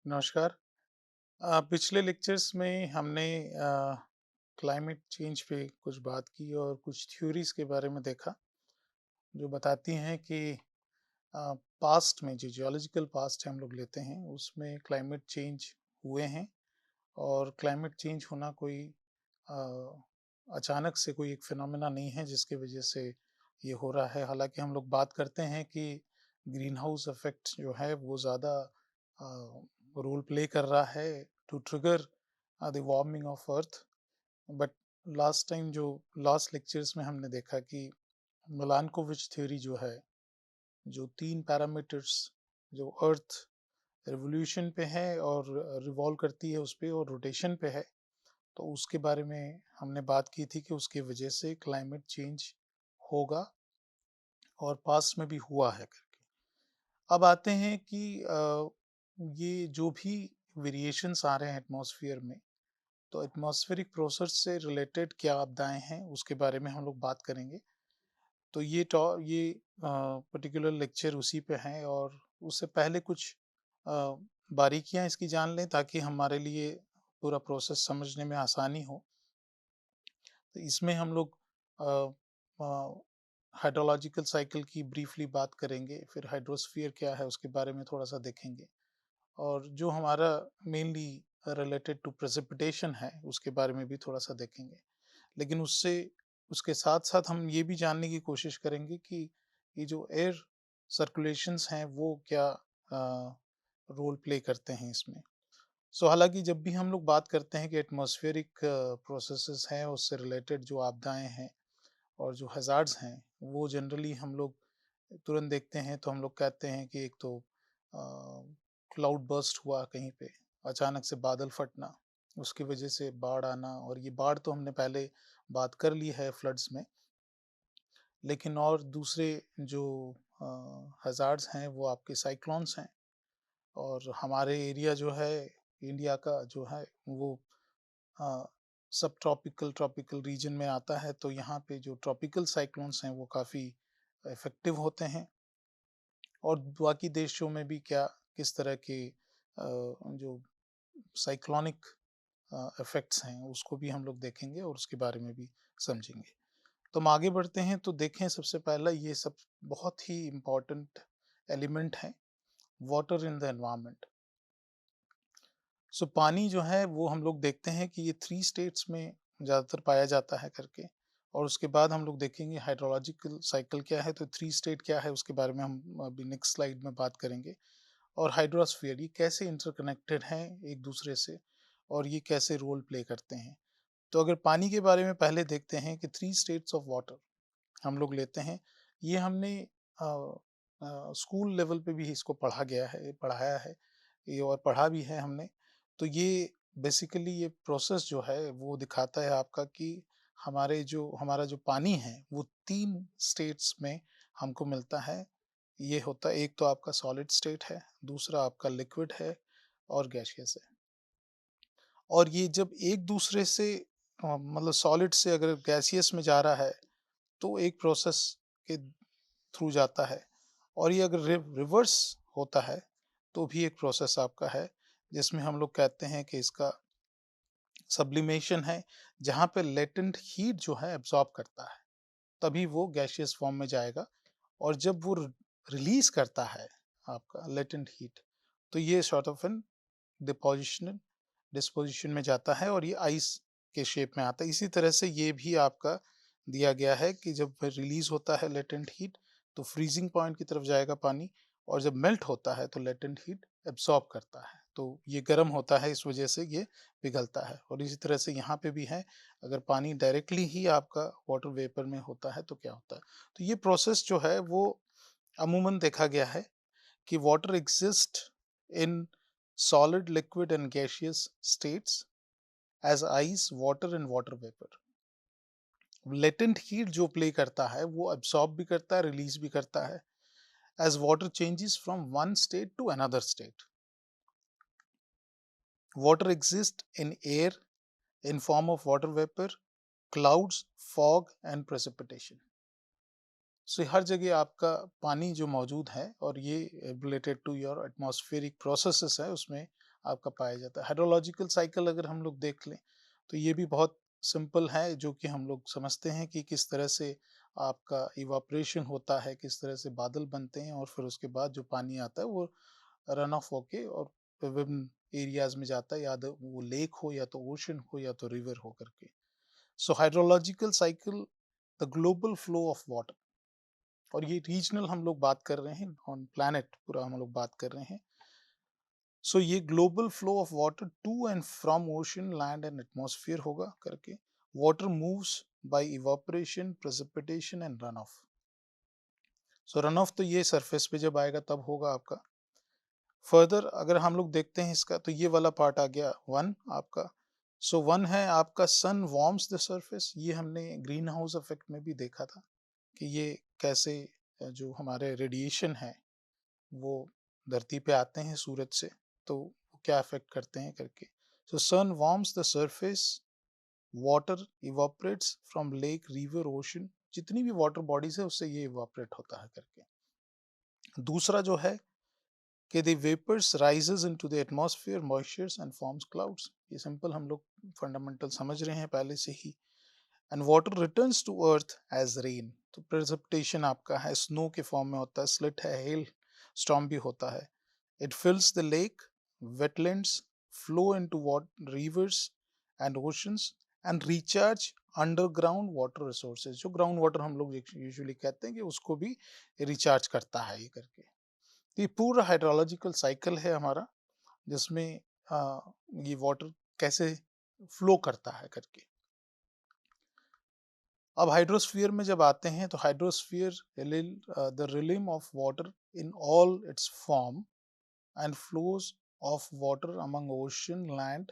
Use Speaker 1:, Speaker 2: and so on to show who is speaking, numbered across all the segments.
Speaker 1: नमस्कार। पिछले लेक्चर्स में हमने क्लाइमेट चेंज पे कुछ बात की और कुछ थ्योरीज के बारे में देखा जो बताती हैं कि पास्ट में जो जियोलॉजिकल पास्ट हम लोग लेते हैं उसमें क्लाइमेट चेंज हुए हैं और क्लाइमेट चेंज होना कोई अ, अचानक से कोई एक फिनोमेना नहीं है जिसकी वजह से ये हो रहा है। हालांकि हम लोग बात करते हैं कि ग्रीन हाउस इफेक्ट जो है वो ज़्यादा रोल प्ले कर रहा है to trigger the warming of earth. But last time जो लास्ट लेक्चर्स में हमने देखा कि मिलानकोविच थ्योरी जो है, जो 3 पैरामीटर्स जो अर्थ रिवॉल्यूशन पे है और रिवॉल्व करती है उस पे और रोटेशन पे है, तो उसके बारे में हमने बात की थी कि उसकी वजह से क्लाइमेट चेंज होगा और पास्ट में भी हुआ है करके। अब आते हैं कि ये जो भी वेरिएशंस आ रहे हैं एटमॉस्फेयर में, तो एटमॉस्फेरिक प्रोसेस से रिलेटेड क्या आपदाएं हैं उसके बारे में हम लोग बात करेंगे। तो ये पर्टिकुलर लेक्चर उसी पे हैं और उससे पहले कुछ बारीकियां इसकी जान लें ताकि हमारे लिए पूरा प्रोसेस समझने में आसानी हो। तो इसमें हम लोग हाइड्रोलॉजिकल साइकिल की ब्रीफली बात करेंगे, फिर हाइड्रोस्फीयर क्या है उसके बारे में थोड़ा सा देखेंगे और जो हमारा मेनली रिलेटेड टू प्रेसिपिटेशन है उसके बारे में भी थोड़ा सा देखेंगे। लेकिन उससे उसके साथ साथ हम ये भी जानने की कोशिश करेंगे कि ये जो एयर सर्कुलेशंस हैं वो क्या रोल प्ले करते हैं इसमें। हालांकि जब भी हम लोग बात करते हैं कि एटमॉस्फेरिक प्रोसेसेस हैं उससे रिलेटेड जो आपदाएं हैं और जो हज़ार्ड्स हैं, वो जनरली हम लोग तुरंत देखते हैं तो हम लोग कहते हैं कि एक तो क्लाउड बर्स्ट हुआ कहीं पे, अचानक से बादल फटना, उसकी वजह से बाढ़ आना। और ये बाढ़ तो हमने पहले बात कर ली है फ्लड्स में, लेकिन और दूसरे जो हज़ार्ड्स हैं वो आपके साइक्लोन्स हैं। और हमारे एरिया जो है, इंडिया का जो है वो सब ट्रॉपिकल ट्रॉपिकल रीजन में आता है, तो यहाँ पे जो ट्रॉपिकल साइक्लोन्स हैं वो काफ़ी इफ़ेक्टिव होते हैं। और बाकी देशों में भी क्या किस तरह के जो साइक्लोनिक इफ़ेक्ट्स हैं उसको भी हम लोग देखेंगे और उसके बारे में भी समझेंगे। तो हम आगे बढ़ते हैं तो देखें, सबसे पहला ये सब बहुत ही इम्पोर्टेंट एलिमेंट है, वाटर इन द एनवायरनमेंट। पानी जो है वो हम लोग देखते हैं कि ये 3 स्टेट्स में ज़्यादातर पाया जाता है करके। और उसके बाद हम लोग देखेंगे हाइड्रोलॉजिकल साइकिल क्या है, तो 3 स्टेट क्या है उसके बारे में हम अभी नेक्स्ट स्लाइड में बात करेंगे। और हाइड्रोस्फीयर ये कैसे इंटरकनेक्टेड हैं एक दूसरे से और ये कैसे रोल प्ले करते हैं। तो अगर पानी के बारे में पहले देखते हैं कि 3 स्टेट्स ऑफ वाटर हम लोग लेते हैं। ये हमने स्कूल लेवल पे भी इसको पढ़ा गया है, पढ़ाया है ये और पढ़ा भी है हमने। तो ये बेसिकली ये प्रोसेस जो है वो दिखाता है आपका कि हमारा जो पानी है वो 3 स्टेट्स में हमको मिलता है। ये होता है, एक तो आपका सॉलिड स्टेट है, दूसरा आपका लिक्विड है और गैसियस है। और ये जब एक दूसरे से मतलब सॉलिड से अगर गैसियस में जा रहा है तो एक प्रोसेस के थ्रू जाता है। और ये अगर रिवर्स होता है तो भी एक प्रोसेस आपका है जिसमें हम लोग कहते हैं कि इसका सब्लिमेशन है, जहाँ पे लेटेंट हीट जो है एब्जॉर्ब करता है, तभी वो गैसियस फॉर्म में जाएगा। और जब वो रिलीज करता है आपका लेटेंट हीट, तो ये sort of an deposition disposition में जाता है और ये आइस के शेप में आता है। इसी तरह से ये भी आपका दिया गया है कि जब रिलीज होता है लेटेंट हीट तो फ्रीजिंग पॉइंट की तरफ जाएगा पानी, और जब मेल्ट होता है तो लेटेंट हीट एब्सॉर्ब करता है, तो ये गर्म होता है, इस वजह से ये पिघलता है। और इसी तरह से यहाँ पे भी है, अगर पानी डायरेक्टली ही आपका वाटर वेपर में होता है तो क्या होता है। तो ये प्रोसेस जो है वो अमूमन देखा गया है कि water exist in solid, liquid and gaseous states as ice, water and water vapor. Latent heat जो प्ले करता है वो एब्सॉर्ब भी करता है, रिलीज भी करता है as water changes from one state to another state. Water exists in air in form of water vapor, clouds, fog and precipitation. हर जगह आपका पानी जो मौजूद है और ये related to your atmospheric processes है, उसमें आपका पाया जाता है। हाइड्रोलॉजिकल साइकिल अगर हम लोग देख लें, तो ये भी बहुत सिंपल है, जो कि हम लोग समझते हैं कि किस तरह से आपका इवापोरेशन होता है, किस तरह से बादल बनते हैं और फिर उसके बाद जो पानी आता है वो रन ऑफ होके और विभिन्न एरियाज़ में जाता है, या तो वो लेक हो, या तो ओशन हो, या तो रिवर हो करके। So hydrological cycle, the global flow of water, और ये रीजनल हम लोग बात कर रहे हैं, ऑन प्लैनेट पूरा हम लोग बात कर रहे हैं। सो ये global flow of water to and from ocean, land and atmosphere होगा करके। Water moves by evaporation, precipitation and run off. So run off तो ये सरफेस पे जब आएगा तब होगा आपका। फर्दर अगर हम लोग देखते हैं इसका, तो ये वाला पार्ट आ गया वन आपका। सो वन है आपका, सन वार्म्स द सरफेस। ये हमने ग्रीन हाउस इफेक्ट में भी देखा था कि ये कैसे जो हमारे रेडिएशन है वो धरती पे आते हैं सूरज से, तो वो क्या अफेक्ट करते हैं करके। So sun warms the surface, water evaporates from lake, river, ocean. जितनी भी वाटर बॉडीज है उससे ये इवापोरेट होता है करके। दूसरा जो है कि the vapors rises into the atmosphere, moistures and forms clouds। ये सिंपल हम लोग फंडामेंटल समझ रहे हैं पहले से ही। and water returns to earth as rain। तो precipitation आपका है स्नो के फॉर्म में होता है, स्लिट है, हेल स्टॉर्म भी होता है। it fills the lake, wetlands, flow into rivers and oceans and recharge underground water resources. जो ग्राउंड वाटर हम लोग यूजुअली कहते हैं कि उसको भी रिचार्ज करता है ये करके। तो ये पूरा हाइड्रोलॉजिकल साइकिल है हमारा, जिसमें ये वाटर कैसे फ्लो करता है करके। अब हाइड्रोस्फीयर में जब आते हैं, तो hydrosphere the realm of water in all its form and flows of water among ocean, land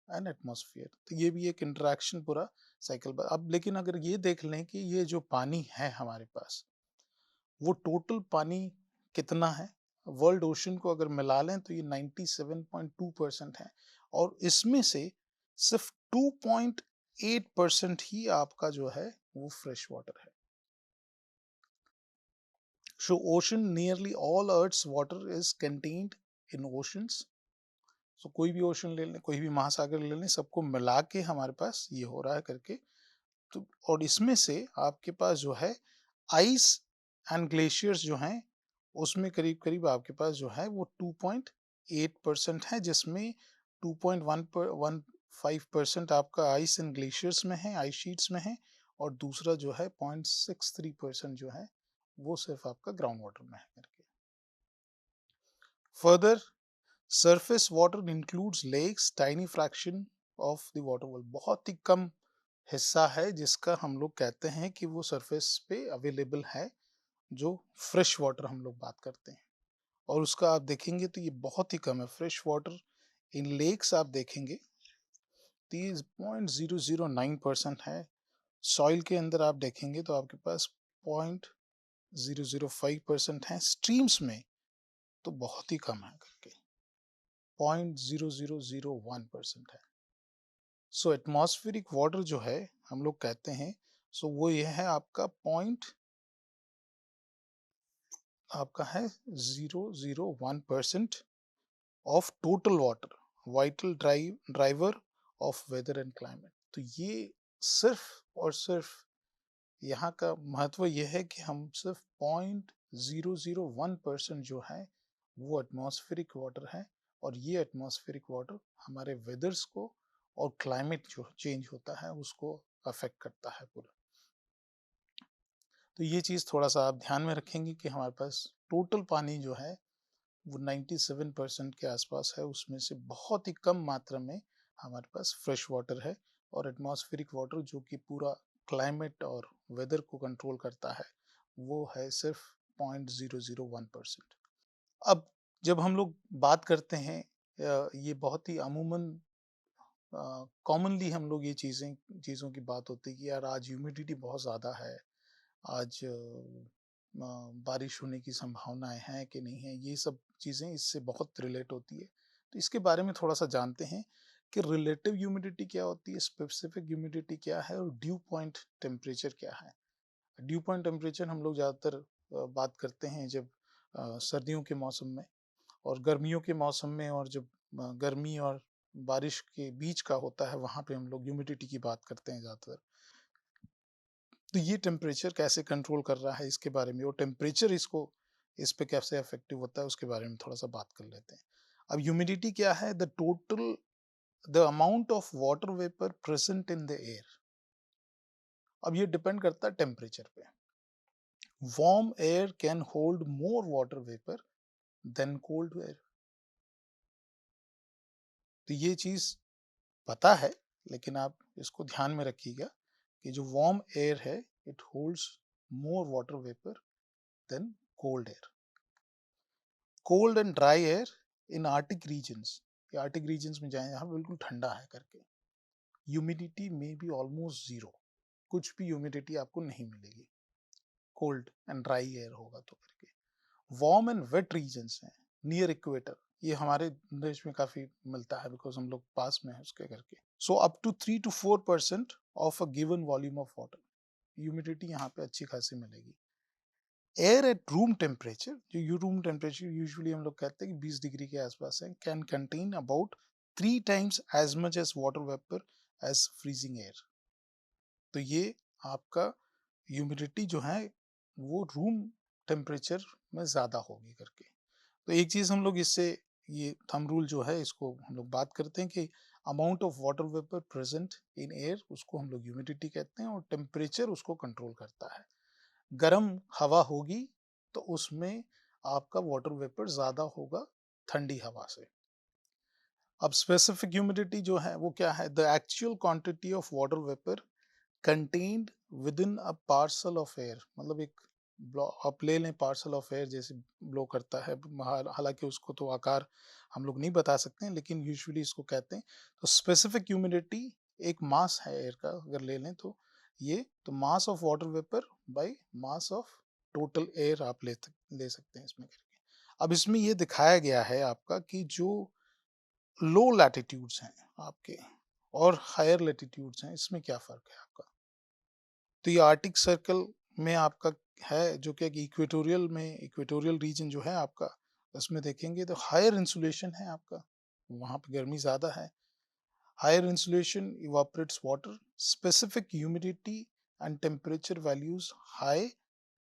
Speaker 1: and atmosphere. तो ये भी एक इंटरेक्शन पूरा साइकिल। अब लेकिन अगर ये देख लें कि ये जो पानी है हमारे पास, वो टोटल पानी कितना है, वर्ल्ड ओशन को अगर मिला लें तो ये 97.2% है, और इसमें से सिर्फ 2.8% ही आपका जो है वो फ्रेश वाटर है। So ocean, nearly all earth's water is contained in oceans. So कोई भी ओशन ले लें, कोई भी महासागर ले लें, सबको मिला के हमारे पास ये हो रहा है करके। तो और इसमें से आपके पास जो है आइस एंड ग्लेशियर्स जो हैं, उसमें करीब करीब आपके पास जो है वो 2.8% है, जिसमें 2.15% आपका आइस एंड ग्लेशियर्स में है, आइस शीट्स में है, और दूसरा जो है 0.63% जो है वो सिर्फ आपका ग्राउंड वाटर में है करके। Further, surface water includes lakes, tiny fraction of the water world. बहुत ही कम हिस्सा है जिसका हम लोग कहते हैं कि वो सरफेस पे अवेलेबल है, जो फ्रेश वाटर हम लोग बात करते हैं। और उसका आप देखेंगे तो ये बहुत ही कम है। फ्रेश वाटर इन लेक्स आप देखेंगे 30.009% है। सॉइल के अंदर आप देखेंगे तो आपके पास 0.005% है। स्ट्रीम्स में तो बहुत ही कम है करके 0.0001% है। सो एटमॉस्फेरिक वाटर जो है हम लोग कहते हैं, सो वो ये है आपका पॉइंट आपका है 001% of total water, vital driver of weather and climate. तो ये सिर्फ और सिर्फ यहाँ का महत्व यह है कि हम सिर्फ 0.001% जो है वो एटमॉस्फेरिक वाटर है, और ये एटमॉस्फेरिक वाटर हमारे वेदर्स को और क्लाइमेट जो चेंज होता है उसको अफेक्ट करता है पूरा। तो ये चीज़ थोड़ा सा आप ध्यान में रखेंगे कि हमारे पास टोटल पानी जो है वो 97% के आसपास है, उसमें से बहुत ही कम मात्रा में हमारे पास फ्रेश वाटर है, और एटमॉस्फेरिक वाटर जो कि पूरा क्लाइमेट और वेदर को कंट्रोल करता है वो है सिर्फ 0.001%। अब जब हम लोग बात करते हैं, ये बहुत ही अमूमन कॉमनली हम लोग ये चीज़ों की बात होती है कि यार आज ह्यूमिडिटी बहुत ज़्यादा है, आज बारिश होने की संभावनाएं हैं कि नहीं है, ये सब चीज़ें इससे बहुत रिलेट होती है। तो इसके बारे में थोड़ा सा जानते हैं कि रिलेटिव ह्यूमिडिटी क्या होती है, स्पेसिफिक ह्यूमिडिटी क्या है, और ड्यू पॉइंट टेम्परेचर क्या है। ड्यू पॉइंट टेम्परेचर हम लोग ज़्यादातर बात करते हैं जब सर्दियों के मौसम में, और गर्मियों के मौसम में और जब गर्मी और बारिश के बीच का होता है वहाँ पे हम लोग ह्यूमिडिटी की बात करते हैं ज़्यादातर। तो ये टेम्परेचर कैसे कंट्रोल कर रहा है इसके बारे में, और टेम्परेचर इस पे कैसे इफेक्टिव होता है उसके बारे में थोड़ा सा बात कर लेते हैं। अब ह्यूमिडिटी क्या है? The amount of water vapour present in the air. अब ये डिपेंड करता है टेम्परेचर पे। Warm air can hold more water vapour than cold air. तो ये चीज पता है, लेकिन आप इसको ध्यान में रखिएगा कि जो वार्म एयर है it holds more water vapour than cold air. Cold and dry air in arctic regions, ये आर्टिक रीजन्स में जाए यहाँ बिल्कुल ठंडा है करके, ह्यूमिडिटी में बी ऑलमोस्ट जीरो, कुछ भी ह्यूमिडिटी आपको नहीं मिलेगी, कोल्ड एंड ड्राई एयर होगा तो करके। वार्म एंड वेट रीजन्स हैं नियर इक्वेटर, ये हमारे देश में काफी मिलता है बिकॉज हम लोग पास में है उसके करके। So up to 3 to 4% of a given volume of water, humidity यहाँ पे अच्छी खासी मिलेगी। एयर एट रूम टेम्परेचर, जो रूम टेम्परेचर यूजुअली हम लोग कहते हैं कि 20 डिग्री के आसपास है, can contain about 3 times as much as water vapour as freezing air. तो ये आपका ह्यूमिडिटी जो है वो रूम टेम्परेचर में ज़्यादा होगी करके। तो एक चीज़ हम लोग इससे, ये थंब रूल जो है इसको हम लोग बात करते हैं कि amount of water vapour present in air, उसको हम लोग ह्यूमिडिटी कहते हैं, और टेम्परेचर उसको कंट्रोल करता है। गर्म हवा होगी तो उसमें आपका वाटर वेपर ज़्यादा होगा ठंडी हवा से। अब स्पेसिफिक ह्यूमिडिटी जो है वो क्या है? The actual quantity of water vapour contained with in a parcel of air, मतलब एक आप ले लें पार्सल ऑफ एयर जैसे ब्लो करता है, हालांकि उसको तो आकार हम लोग नहीं बता सकते हैं लेकिन यूजुअली इसको कहते हैं। तो स्पेसिफिक ह्यूमिडिटी एक मास है एयर का, अगर ले लें तो ये तो mass of water vapour by mass of total air आप ले सकते हैं इसमें करके। अब इसमें ये दिखाया गया है आपका कि जो लो लैटिट्यूड्स हैं आपके और हायर लैटिट्यूड्स हैं, इसमें क्या फर्क है आपका? तो ये आर्टिक सर्कल में आपका है, जो कि इक्वेटोरियल में, इक्वेटोरियल रीजन जो है आपका, उसमें देखेंगे तो हायर इंसुलेशन है आपका, वहाँ पे गर्मी ज़्यादा है। Higher insulation evaporates water, specific humidity and temperature values high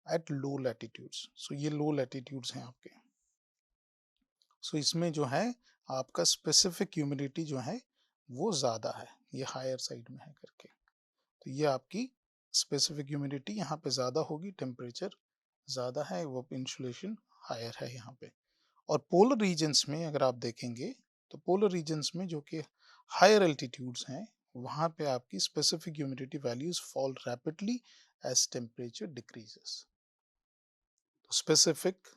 Speaker 1: at low latitudes. So ये लो लैटिट्यूड्स हैं आपके। सो इसमें जो है आपका स्पेसिफिक ह्यूमिडिटी जो है वो ज़्यादा है, ये हायर साइड में है करके। तो ये आपकी स्पेसिफिक ह्यूमिडिटी यहाँ पे ज़्यादा होगी, टेम्परेचर ज़्यादा है, वो इंसुलेशन हायर है यहाँ पे। और पोलर रीजन्स में अगर आप देखेंगे तो पोलर रीजन्स में जो कि हायर एल्टीट्यूड्स हैं, वहाँ पे आपकी specific humidity values fall rapidly as temperature decreases. तो स्पेसिफिक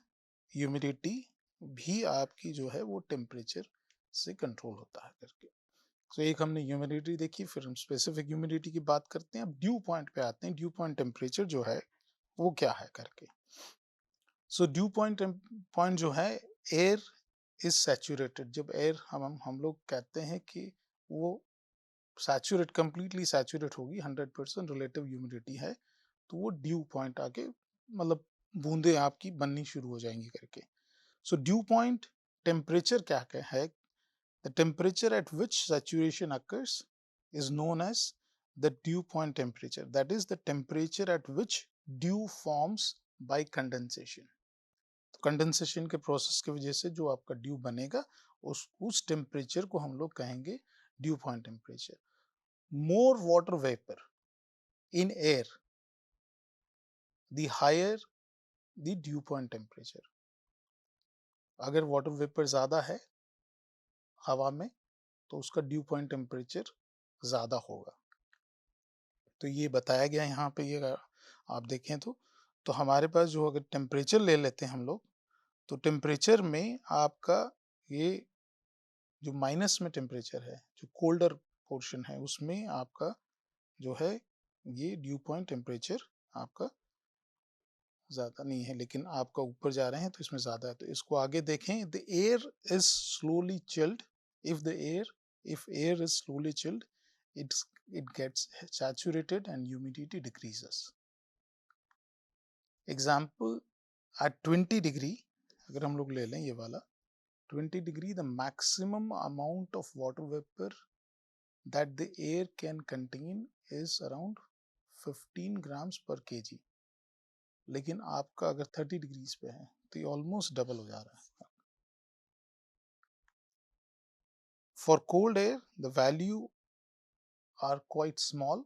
Speaker 1: ह्यूमिडिटी भी आपकी जो है वो टेम्परेचर से कंट्रोल होता है करके। तो एक हमने ह्यूमिडिटी देखी, फिर हम स्पेसिफिक ह्यूमिडिटी की बात करते हैं। अब ड्यू पॉइंट पे आते हैं, ड्यू पॉइंट टेम्परेचर जो है वो क्या है करके। सो ड्यू पॉइंट जो है, एयर इज सैचुरेटेड, जब एयर हम लोग कहते हैं कि वो सैचुरेट, कंप्लीटली सैचुरेट होगी, 100% रिलेटिव ह्यूमिडिटी है, तो वो ड्यू पॉइंट आके मतलब बूंदे आपकी बननी शुरू हो जाएंगी करके। सो ड्यू पॉइंट टेम्परेचर क्या है? The temperature at which saturation occurs is known as the dew point temperature. That is the temperature at which dew forms by condensation. तो कंडेंसेशन के प्रोसेस की वजह से जो आपका ड्यू बनेगा उस टेम्परेचर को हम लोग कहेंगे dew point temperature. More water vapour in air the higher the dew point temperature. अगर वाटर वेपर ज्यादा है हवा में तो उसका ड्यू पॉइंट टेम्परेचर ज्यादा होगा। तो ये बताया गया यहाँ पे, ये अगर आप देखें तो हमारे पास जो अगर टेम्परेचर ले लेते हैं हम लोग, तो टेम्परेचर में आपका ये जो माइनस में टेम्परेचर है, जो कोल्डर पोर्शन है, उसमें आपका जो है ये ड्यू पॉइंट टेम्परेचर आपका ज़्यादा नहीं है, लेकिन आपका ऊपर जा रहे हैं तो इसमें ज़्यादा है। तो इसको आगे देखें, the air is slowly chilled, if air is slowly chilled it gets saturated and humidity decreases. Example, at 20 degree अगर हम लोग ले लें ये वाला, 20 degree, the maximum amount of water vapor that the air can contain is around 15 grams per kg. लेकिन आपका अगर 30 डिग्रीज पे है तो ये ऑलमोस्ट डबल हो जा रहा है. For cold air, the value are quite small.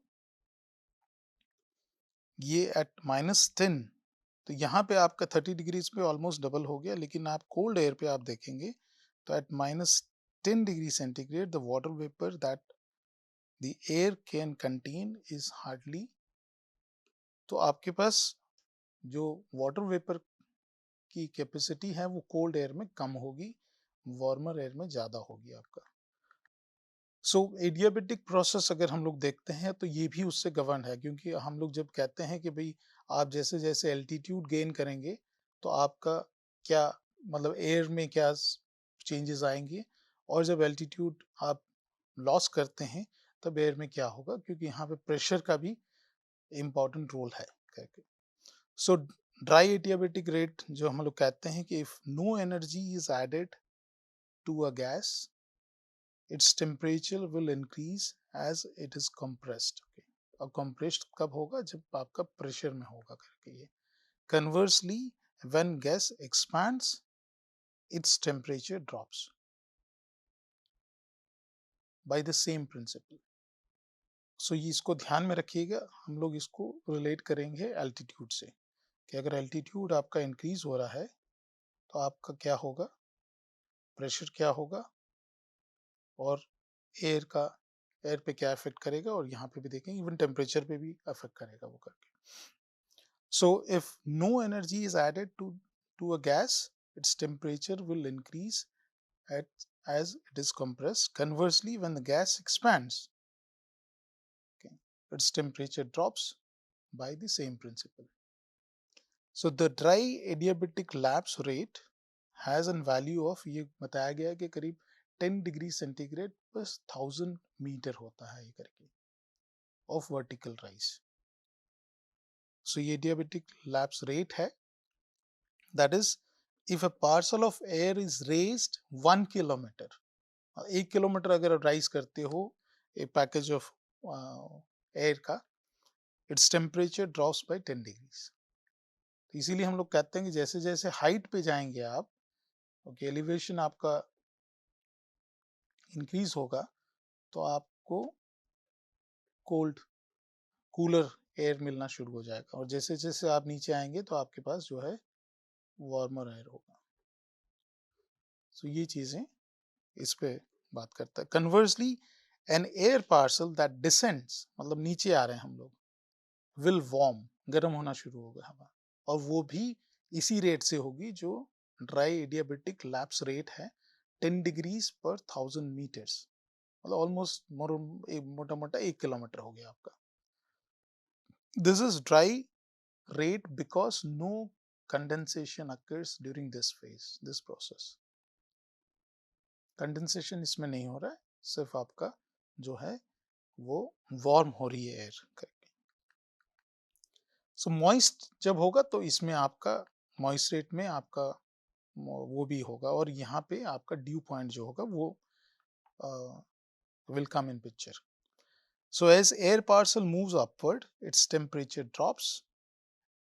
Speaker 1: ये at -10, तो यहाँ पे आपका 30 डिग्रीज पे ऑलमोस्ट डबल हो गया, लेकिन आप कोल्ड एयर पे आप देखेंगे तो at -10 degree centigrade the water vapor that the air can contain is hardly. तो आपके पास जो वाटर वेपर की कैपेसिटी है वो कोल्ड एयर में कम होगी, वार्मर एयर में ज़्यादा होगी आपका. सो एडियाबेटिक प्रोसेस अगर हम लोग देखते हैं तो ये भी उससे गवर्न है, क्योंकि हम लोग जब कहते हैं कि भाई आप जैसे जैसे एल्टीट्यूड गेन करेंगे तो आपका क्या मतलब एयर में क्या चेंजेस आएंगे, और जब एल्टीट्यूड आप लॉस करते हैं तब एयर में क्या होगा, क्योंकि यहाँ पे प्रेशर का भी इम्पोर्टेंट रोल है करके. सो ड्राई एडियाबेटिक रेट जो हम लोग कहते हैं कि if no energy is added to a gas, its temperature will increase as it is compressed. Okay. और compressed कब होगा, जब आपका प्रेशर में होगा करके ये. Conversely, when gas expands, its temperature drops by the same principle. So ये इसको ध्यान में रखिएगा, हम लोग इसको रिलेट करेंगे एल्टीट्यूड से, कि अगर एल्टीट्यूड आपका इंक्रीज हो रहा है तो आपका क्या होगा, प्रेशर क्या होगा, और एयर का एयर पे क्या इफेक्ट करेगा, और यहाँ पे भी देखेंगे इवन टेम्परेचर पे भी इफेक्ट करेगा वो करके. So if no energy is added to a gas, its temperature will increase as it is compressed. Conversely, when the gas expands, okay, its temperature drops by the same principle. So the dry adiabatic lapse rate has a value of, ये बताया गया है कि करीब 10 degree centigrade पर 1000 metre होता है ये करके of vertical rise. So ये adiabatic lapse rate है. That is, if a parcel of air is raised 1 kilometer, 1 kilometre अगर राइज करते हो एक पैकेज ऑफ एयर का, its temperature drops by 10 degrees. तो इसीलिए हम लोग कहते हैं कि जैसे जैसे हाइट पे जाएंगे आप, ओके, एलिवेशन आपका इंक्रीज होगा तो आपको कोल्ड कूलर एयर मिलना शुरू हो जाएगा, और जैसे जैसे आप नीचे आएंगे तो आपके पास जो है वार्मर एयर होगा. सो ये चीजें इस पे बात करता है. Conversely, an air parcel that descends, मतलब नीचे आ रहे हैं हम लोग, विल वार्म, गर्म होना शुरू होगा हवा, और वो भी इसी रेट से होगी जो ड्राई एडियाबेटिक लैप्स रेट है, 10 डिग्रीज पर 1000 मीटर्स, मतलब ऑलमोस्ट मोटा मोटा 1 किलोमीटर हो गया आपका. This is dry rate because no condensation occurs during this phase, this process. Condensation इसमें नहीं हो रहा है, सिर्फ आपका जो है वो वार्म हो रही है एयर करके. सो मॉइस्ट जब होगा तो इसमें आपका मॉइस्ट रेट में आपका वो भी होगा, और यहाँ पे आपका ड्यू पॉइंट जो होगा वो will come in picture. So as air parcel moves upward, its temperature drops.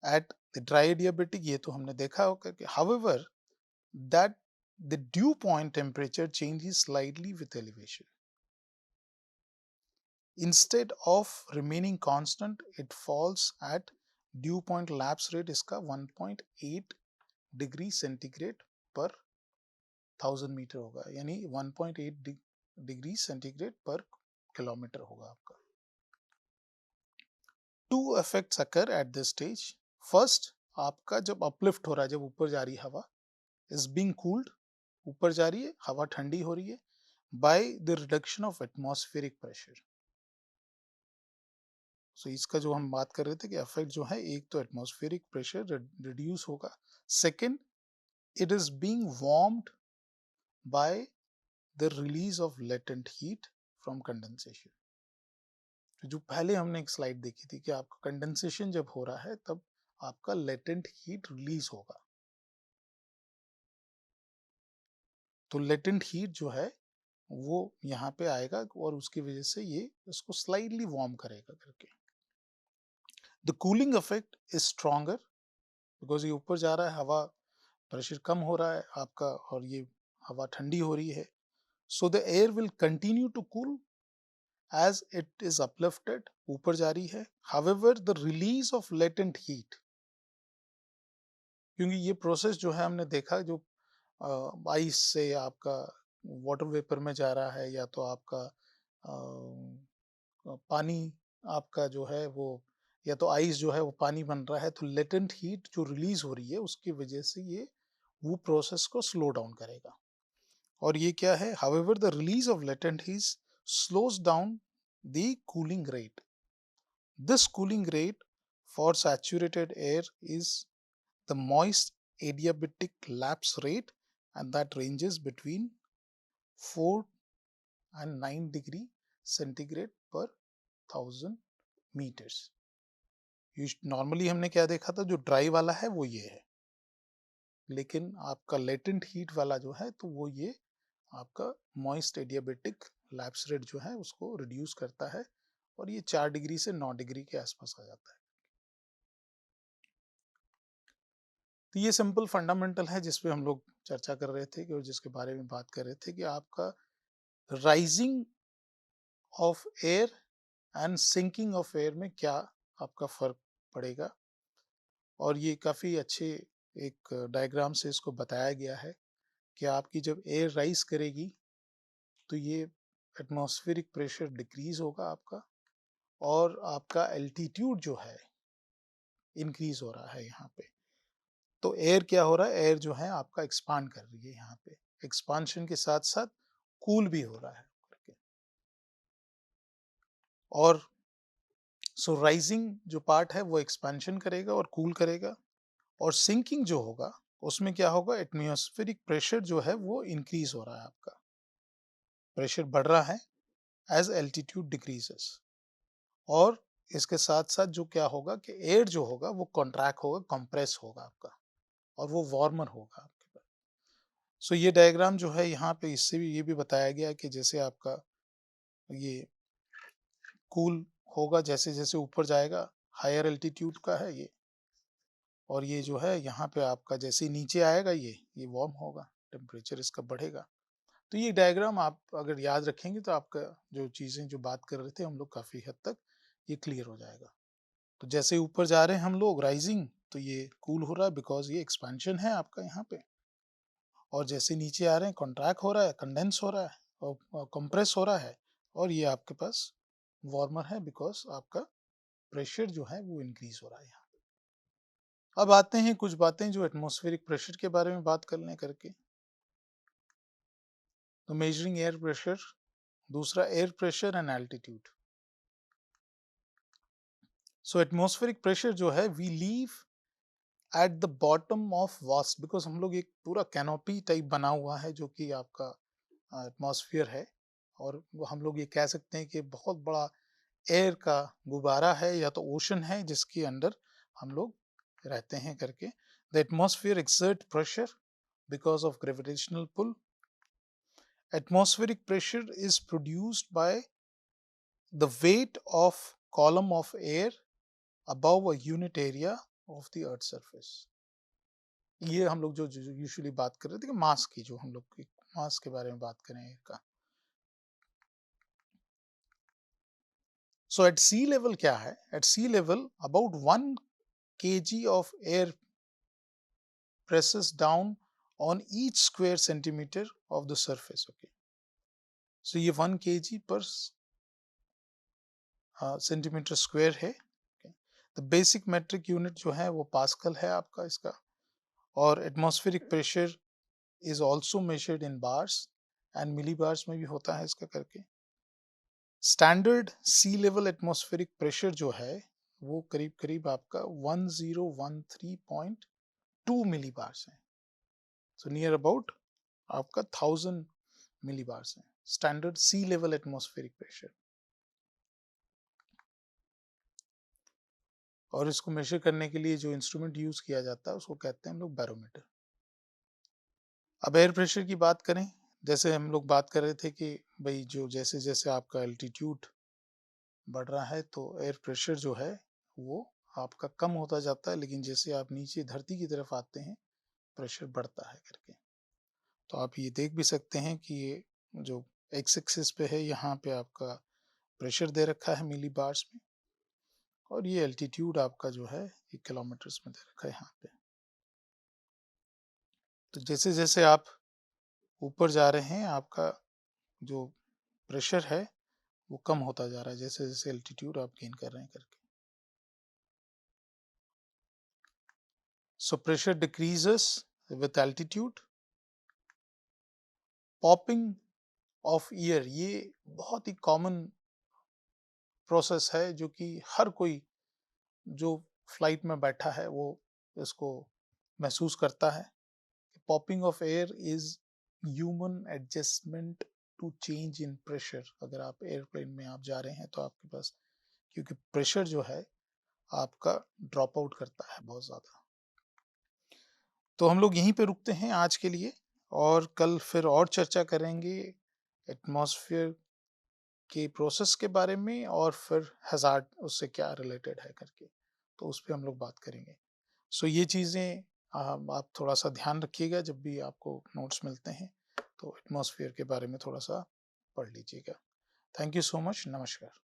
Speaker 1: At the dry adiabatic, ये तो हमने देखा होगा कि however that the dew point temperature changes slightly with elevation. Instead of remaining constant, it falls at dew point lapse rate इसका 1.8 degree centigrade पर 1000 metre होगा, यानी 1.8 डिग्री सेंटीग्रेड पर किलोमीटर होगा आपका. Two effects occur at this stage. First, आपका जब uplift हो रहा है, जब ऊपर जा रही है हवा, is being cooled, ऊपर जा रही है, हवा ठंडी हो रही है, by the reduction of atmospheric pressure. So इसका जो हम बात कर रहे थे कि इफेक्ट जो है, एक तो एटमॉस्फेरिक प्रेशर रिड्यूस होगा, second it is being warmed by the release of latent heat from condensation. जो पहले हमने एक स्लाइड देखी थी कि आपका कंडेंसेशन जब हो रहा है तब आपका लेटेंट हीट रिलीज होगा. तो लेटेंट हीट जो है वो यहाँ पे आएगा और उसकी वजह से ये इसको स्लाइटली वार्म करेगा करके। The cooling effect is stronger because ये ऊपर जा रहा है, हवा प्रेशर कम हो रहा है आपका और ये हवा ठंडी हो रही है। So the air will continue to cool as it is uplifted, ऊपर जा रही है। However the release of latent heat, क्योंकि ये प्रोसेस जो है हमने देखा जो आइस से आपका वाटर वेपर में जा रहा है या तो आपका पानी आपका जो है वो या तो आइस जो है वो पानी बन रहा है, तो लेटेंट हीट जो रिलीज हो रही है उसकी वजह से ये वो प्रोसेस को स्लो डाउन करेगा। और ये क्या है, however the release of latent heat slows down the cooling rate. This cooling rate for saturated air is the moist adiabatic lapse rate, and that ranges between 4 and 9 degree centigrade per 1000 meters। Normally हमने क्या देखा था, जो dry वाला है वो ये है, लेकिन आपका लेटेंट हीट वाला जो है तो वो ये आपका मॉइस्ट एडियाबेटिक लैप्स रेट जो है उसको रिड्यूस करता है और ये 4 डिग्री से 9 डिग्री के आसपास आ जाता है। तो ये सिंपल फंडामेंटल है जिस पे हम लोग चर्चा कर रहे थे और जिसके बारे में बात कर रहे थे कि आपका rising of air and sinking of air में क्या आपका फर्क पड़ेगा। और ये काफ़ी अच्छे एक डायग्राम से इसको बताया गया है कि आपकी जब एयर राइज करेगी तो ये एटमॉस्फेरिक प्रेशर डिक्रीज होगा आपका और आपका एल्टीट्यूड जो है इंक्रीज हो रहा है यहाँ पे। तो एयर क्या हो रहा है, एयर जो है आपका एक्सपांड कर रही है, यहाँ पे एक्सपांशन के साथ साथ कूल भी हो रहा है। और सो राइजिंग जो पार्ट है वो एक्सपेंशन करेगा और कूल करेगा, और सिंकिंग जो होगा उसमें क्या होगा, एटमॉस्फेरिक प्रेशर जो है वो इंक्रीज हो रहा है, आपका प्रेशर बढ़ रहा है एज एल्टीट्यूड डिक्रीजेस। और इसके साथ साथ जो क्या होगा कि एयर जो होगा वो कॉन्ट्रैक्ट होगा, कंप्रेस होगा आपका, और वो वार्मर होगा आपके पास। सो ये डायग्राम जो है यहाँ पे इससे भी ये भी बताया गया कि जैसे आपका ये कूल होगा जैसे जैसे ऊपर जाएगा, हायर एल्टीट्यूड का है ये, और ये जो है यहाँ पे आपका जैसे नीचे आएगा ये वार्म होगा, टेम्परेचर इसका बढ़ेगा। तो ये डायग्राम आप अगर याद रखेंगे तो आपका जो चीज़ें जो बात कर रहे थे हम लोग काफ़ी हद तक ये क्लियर हो जाएगा। तो जैसे ऊपर जा रहे हैं हम लोग राइजिंग, तो ये कूल हो रहा है बिकॉज ये एक्सपेंशन है आपका यहाँ पे, और जैसे नीचे आ रहे हैं कॉन्ट्रैक्ट हो रहा है, कंडेंस हो रहा है और कंप्रेस हो रहा है, और ये आपके पास वार्मर है बिकॉज आपका प्रेशर जो है वो इंक्रीज हो रहा है यहाँ। अब आते हैं कुछ बातें जो एटमॉस्फेरिक प्रेशर के बारे में बात करने करके। तो मेजरिंग एयर प्रेशर, दूसरा air pressure and altitude. So atmospheric pressure जो है we leave at the bottom of vast, because हम लोग एक पूरा कैनोपी टाइप बना हुआ है जो कि आपका एटमॉस्फेयर है, और वो हम लोग ये कह सकते हैं कि बहुत बड़ा एयर का गुब्बारा है या तो ओशन है जिसके अंदर हम लोग रहते हैं करके। The atmosphere exert pressure because of gravitational pull. Atmospheric pressure is produced by the weight of column of air above a unit area of the earth surface। ये हम लोग जो यूजुअली बात कर रहे थे कि मास की, जो हम लोग मास के बारे में बात करें एयर का। सो एट सी लेवल क्या है, at sea level about 1 kg of air presses down on each square centimeter of the surface। okay, so ये 1 kg per सेंटीमीटर स्क्वायर है। द बेसिक मेट्रिक यूनिट जो है वो पास्कल है आपका इसका, और atmospheric pressure is also measured in bars and milli bars में भी होता है इसका करके। Standard sea level atmospheric pressure जो है वो करीब करीब आपका 1013.2 मिली बार्स है, सो नियर अबाउट आपका 1000 मिली बार्स है standard sea level atmospheric pressure. और इसको मेजर करने के लिए जो इंस्ट्रूमेंट यूज किया जाता है उसको कहते हैं हम लोग बैरोमीटर। अब एयर प्रेशर की बात करें जैसे हम लोग बात कर रहे थे कि भई जो जैसे-जैसे आपका एल्टीट्यूड बढ़ रहा है तो एयर प्रेशर जो है वो आपका कम होता जाता है, लेकिन जैसे आप नीचे धरती की तरफ आते हैं, प्रेशर बढ़ता है करके। तो आप ये देख भी सकते हैं कि ये जो एक्स एक्सिस पे है, यहाँ पे आपका प्रेशर दे रखा है मिली बार्स में, और ये एल्टीट्यूड आपका जो है ये किलोमीटर्स में दे रखा है यहाँ पे। तो जैसे-जैसे आप ऊपर जा रहे हैं, आपका जो प्रेशर है वो कम होता जा रहा है, जैसे-जैसे एल्टीट्यूड आप गेन कर रहे हैं करके। So pressure decreases with altitude. Popping of year, ये बहुत ही कॉमन प्रोसेस है जो कि हर कोई जो फ्लाइट में बैठा है वो इसको महसूस करता है। Popping of air is human adjustment to change in pressure. अगर आप एयरप्लेन में आप जा रहे हैं तो आपके पास, क्योंकि प्रेशर जो है आपका ड्रॉप आउट करता है बहुत ज़्यादा। तो हम लोग यहीं पे रुकते हैं आज के लिए, और कल फिर और चर्चा करेंगे एटमॉस्फेयर के प्रोसेस के बारे में, और फिर हैज़ार्ड उससे क्या रिलेटेड है करके, तो उस पे हम लोग बात करेंगे। सो ये चीज़ें आप थोड़ा-सा ध्यान रखिएगा जब भी आपको नोट्स मिलते हैं, तो एटमॉस्फेयर के बारे में थोड़ा-सा पढ़ लीजिएगा। Thank you so much. नमस्कार।